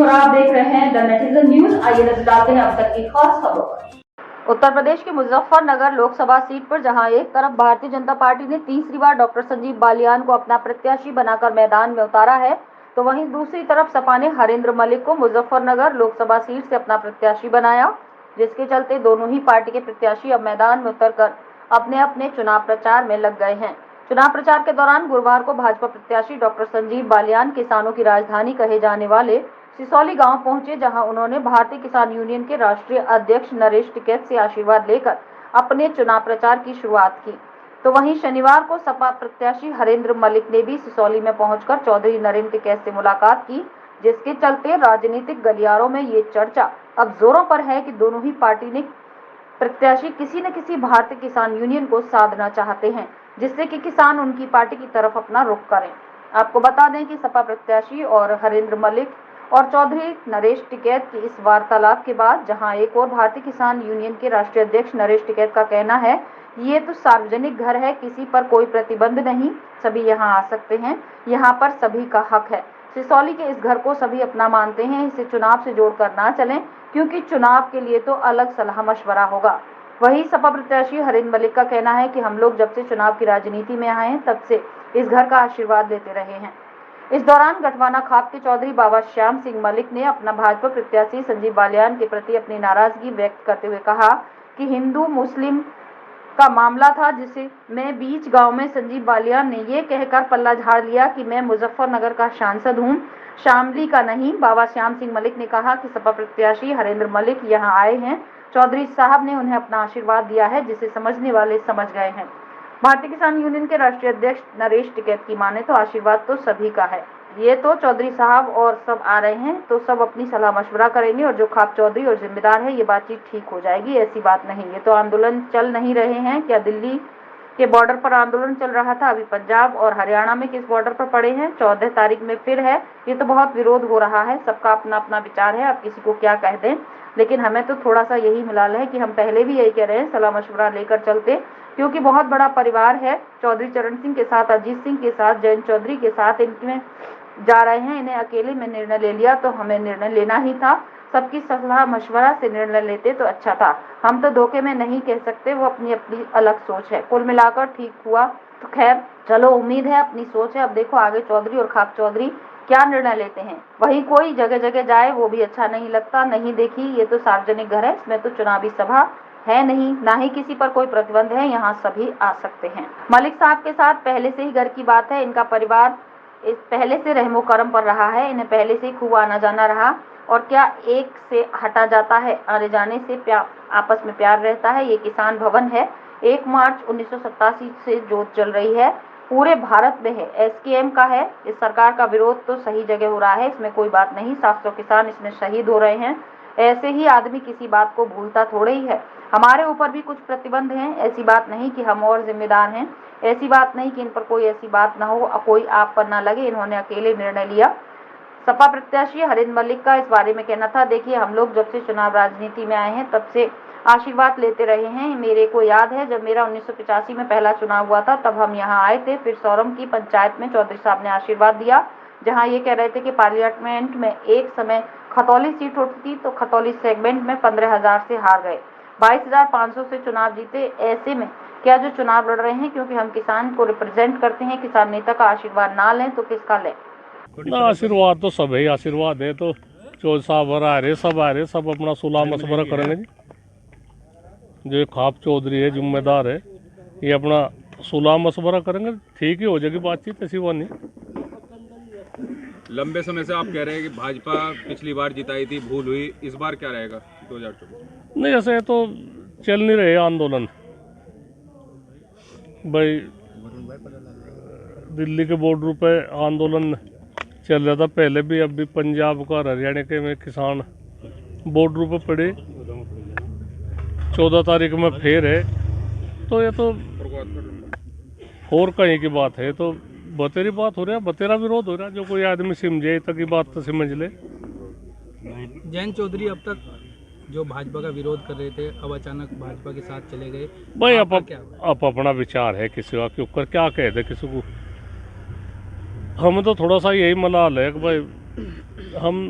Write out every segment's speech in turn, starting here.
और आप देख रहे हैं द नेटिजन न्यूज। आइए नजर डालते हैं अब तक की खास खबरों पर। उत्तर प्रदेश के मुजफ्फरनगर लोकसभा सीट पर जहां एक तरफ भारतीय जनता पार्टी ने तीसरी बार डॉक्टर संजीव बालियान को अपना प्रत्याशी बनाकर मैदान में उतारा है, तो वहीं दूसरी तरफ सपा ने हरेंद्र मलिक को मुजफ्फरनगर लोकसभा सीट से अपना प्रत्याशी बनाया, जिसके चलते दोनों ही पार्टी के प्रत्याशी अब मैदान में उतरकर अपने अपने चुनाव प्रचार में लग गए हैं। चुनाव प्रचार के दौरान गुरुवार को भाजपा प्रत्याशी डॉक्टर संजीव बालियान किसानों की राजधानी कहे जाने वाले सिसौली गांव पहुंचे, जहां उन्होंने भारतीय किसान यूनियन के राष्ट्रीय अध्यक्ष नरेश टिकैत से आशीर्वाद लेकर अपने चुनाव प्रचार की शुरुआत की। तो वहीं शनिवार को सपा प्रत्याशी हरेंद्र मलिक ने भी सिसौली में पहुंचकर चौधरी नरेश टिकैत से मुलाकात की, जिसके चलते राजनीतिक गलियारों में ये चर्चा अब जोरों पर है कि दोनों ही पार्टी ने प्रत्याशी किसी न किसी भारतीय किसान यूनियन को साधना चाहते हैं, जिससे कि किसान उनकी पार्टी की तरफ अपना रुख करें। आपको बता दें कि सपा प्रत्याशी और हरेंद्र मलिक और चौधरी नरेश टिकैत की इस वार्तालाप के बाद जहां एक और भारतीय किसान यूनियन के राष्ट्रीय अध्यक्ष नरेश टिकैत का कहना है ये तो सार्वजनिक घर है, किसी पर कोई प्रतिबंध नहीं, सभी यहां आ सकते हैं, यहां पर सभी का हक है। सिसौली के इस घर को सभी अपना मानते हैं, इसे चुनाव से जोड़कर ना चलें, क्योंकि चुनाव के लिए तो अलग सलाह मशवरा होगा। वही सपा प्रत्याशी हरेंद्र मलिक का कहना है कि हम लोग जब से चुनाव की राजनीति में आए हैं तब से इस घर का आशीर्वाद लेते रहे हैं। इस दौरान गठवाना खाप के चौधरी बाबा श्याम सिंह मलिक ने अपना भाजपा प्रत्याशी संजीव बालियान के प्रति अपनी नाराजगी व्यक्त करते हुए कहा कि हिंदू मुस्लिम का मामला था, जिसे मैं बीच गांव में संजीव बालियान ने ये कहकर पल्ला झाड़ लिया कि मैं मुजफ्फरनगर का सांसद हूं, शामली का नहीं। बाबा श्याम सिंह मलिक ने कहा कि सपा प्रत्याशी हरेंद्र मलिक यहां आए हैं, चौधरी साहब ने उन्हें अपना आशीर्वाद दिया है, जिसे समझने वाले समझ गए हैं। भारतीय किसान यूनियन के राष्ट्रीय अध्यक्ष नरेश टिकैत की माने तो आशीर्वाद तो सभी का है, ये तो चौधरी साहब और सब आ रहे हैं तो सब अपनी सलाह मशवरा करेंगे और जो खाप चौधरी और जिम्मेदार है ये बातचीत ठीक हो जाएगी, ऐसी बात नहीं। ये तो आंदोलन चल नहीं रहे हैं क्या? दिल्ली के बॉर्डर पर आंदोलन चल रहा था, अभी पंजाब और हरियाणा में किस बॉर्डर पर पड़े हैं, 14 तारीख में फिर है। ये तो बहुत विरोध हो रहा है, सबका अपना अपना विचार है, आप किसी को क्या कह दें, लेकिन हमें तो थोड़ा सा यही मिलाल है कि हम पहले भी यही कह रहे हैं सलाह मशवरा लेकर चलते, क्योंकि बहुत बड़ा परिवार है। चौधरी चरण सिंह के साथ, अजीत सिंह के साथ, जयंत चौधरी के साथ इनमें जा रहे हैं, इन्हें अकेले में निर्णय ले लिया तो हमें निर्णय लेना ही था, सबकी सलाह मशवरा से निर्णय लेते तो अच्छा था। हम तो धोखे में नहीं कह सकते, वो अपनी अपनी अलग सोच है, कुल मिलाकर ठीक हुआ तो खैर चलो, उम्मीद है, अपनी सोच है। अब देखो आगे चौधरी और खाप चौधरी क्या निर्णय लेते हैं। वही कोई जगह जगह जाए वो भी अच्छा नहीं लगता, नहीं देखी, ये तो सार्वजनिक घर है, इसमें तो चुनावी सभा है नहीं, ना ही किसी पर कोई प्रतिबंध है, यहाँ सभी आ सकते हैं। मलिक साहब के साथ पहले से ही घर की बात है, इनका परिवार इस पहले से रहमो करम पर रहा है, इन्हें पहले से ही खूब आना जाना रहा, और क्या एक से हटा जाता है, आने जाने से आपस में प्यार रहता है। ये किसान भवन है, 1 मार्च 1987 से जोत जल रही है, पूरे भारत में है, एसकेएम का है। इस सरकार का विरोध तो सही जगह हो रहा है, इसमें कोई बात नहीं, 700 किसान इसमें शहीद हो रहे हैं। ऐसे ही आदमी किसी बात को भूलता थोड़े ही है। हमारे ऊपर भी कुछ प्रतिबंध हैं, ऐसी बात नहीं कि हम और जिम्मेदार हैं, ऐसी बात नहीं कि इन पर कोई ऐसी बात ना हो, कोई आप पर ना लगे, इन्होंने अकेले निर्णय लिया। सपा प्रत्याशी हरेंद्र मलिक का इस बारे में कहना था, देखिए हम लोग जब से चुनाव राजनीति में आए हैं तब से आशीर्वाद लेते रहे हैं। मेरे को याद है जब मेरा 1985 में पहला चुनाव हुआ था तब हम यहाँ आए थे, फिर सौरम की पंचायत में चौधरी साहब ने आशीर्वाद दिया, जहाँ ये कह रहे थे कि पार्लियामेंट में एक समय खतौली सीट उठती थी तो खतौली सेगमेंट में 15,000 से हार गए, 22,500 से चुनाव जीते। ऐसे में क्या जो चुनाव लड़ रहे हैं, क्योंकि हम किसान को रिप्रेजेंट करते हैं, किसान नेता का आशीर्वाद ना लें तो किसका लें? ना आशीर्वाद तो सब है, आशीर्वाद है तो चौधरी साहब आ रहे, सब अपना सुलह मशवरा करेंगे जी। जो खाप चौधरी है जिम्मेदार है, ये अपना सुलह मशवरा करेंगे, ठीक ही हो जाएगी बातचीत, ऐसी बात नहीं। लंबे समय से आप कह रहे हैं कि भाजपा पिछली बार जिताई थी, भूल हुई, इस बार क्या रहेगा 2024? नहीं, ऐसे तो चल नहीं रहे आंदोलन भाई, दिल्ली के बॉर्डर पे आंदोलन चल रहा था पहले भी, अब भी पंजाब का हरियाणा के में किसान बॉर्डर पे पड़े, 14 तारीख में फिर है, तो ये तो और कहीं की बात है, तो बतेरी बात हो रहा है, बतेरा विरोध हो रहा है, जो कोई आदमी समझे तक की बात तो समझ ले। जयंत चौधरी अब तक जो भाजपा का विरोध कर रहे थे, अब अचानक भाजपा के साथ चले गए भाई, अब अपना विचार है, किसी का के ऊपर क्या कह दे किसी को। हमें तो थोड़ा सा यही मलाल है कि भाई हम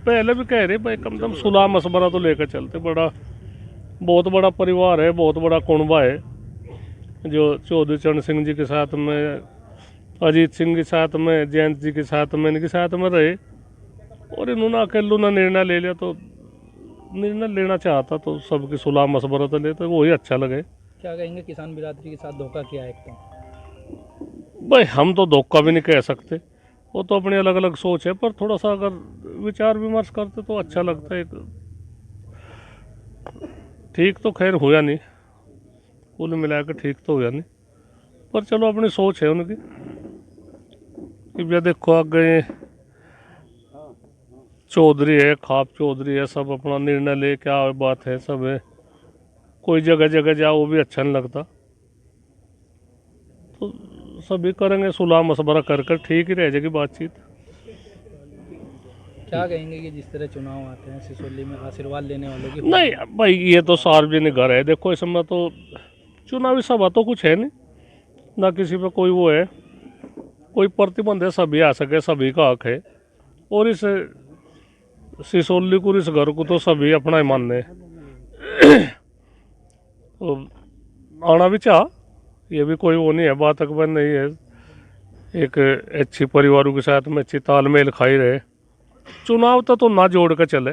पहले भी कह रहे भाई कम से कम सुलह मशवरा तो लेकर चलते। बहुत बड़ा परिवार है, बहुत बड़ा कुनबा है जो चौधरी चरण सिंह जी के साथ में, अजीत सिंह के साथ में, जयंत जी के साथ में, इनके साथ में रहे और इन्होंने अकेले ना निर्णय ले लिया। तो निर्णय लेना चाहता तो सबकी सुलह मशवरा तो लेते, वही अच्छा लगे। क्या कहेंगे किसान बिरादरी के साथ धोखा किया है एक तो? भाई हम तो धोखा भी नहीं कह सकते, वो तो अपनी अलग अलग सोच है, पर थोड़ा सा अगर विचार विमर्श करते तो अच्छा लगता है। ठीक तो खैर हुआ नहीं, कुल मिला के ठीक तो हुआ नहीं, पर चलो अपनी सोच है उनकी कि भैया देखो आगे चौधरी है, खाप चौधरी है, सब अपना निर्णय ले, क्या बात है सब है। कोई जगह जगह जाओ वो भी अच्छा नहीं लगता, तो सभी करेंगे सुलह मशवरा कर ठीक ही रह जाएगी बातचीत। क्या कहेंगे कि जिस तरह चुनाव आते हैं सिसोली में आशीर्वाद लेने वालों की? नहीं भाई ये तो सार्वजनिक घर है, देखो इसमें तो चुनावी सभा तो कुछ है नहीं, ना किसी पे कोई वो है, कोई प्रतिबंध है, सभी आ सके, सभी का हक है। और इस सिसोली को, इस घर को तो सभी अपना ही मानने हैं। तो आना भी चाह, ये भी कोई वो नहीं है, बात अकबर नहीं है। एक अच्छी परिवारों के साथ में अच्छी तालमेल खाई रहे। चुनाव तो ना जोड़ कर चले,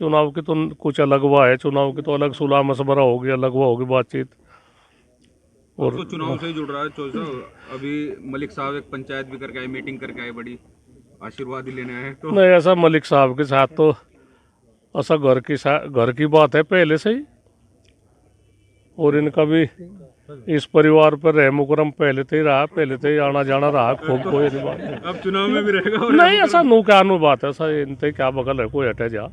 चुनाव की तो कुछ अलग हुआ है, चुनाव की तो अलग सुलह मशवरा होगी, अलग हुआ होगी बातचीत। और तो चुनाव से ही जुड़ रहा है चौधरी साहब। अभी मलिक साहब एक पंचायत भी करके आए, मीटिंग करके आए, बड़ी आशीर्वाद ही लेने आए। तो नहीं ऐसा मलिक साहब के साथ तो ऐसा घर की बात है पहले से ही, और इनका भी इस परिवार पर रह मुकरम पहले से ही रहा, पहले से ही आना जाना रहा खूब। कोई नहीं बात है, अब चुनाव में भी रहेगा। नहीं ऐसा नू क्या बात है, ऐसा इनते क्या बगल है कोई हटे जा।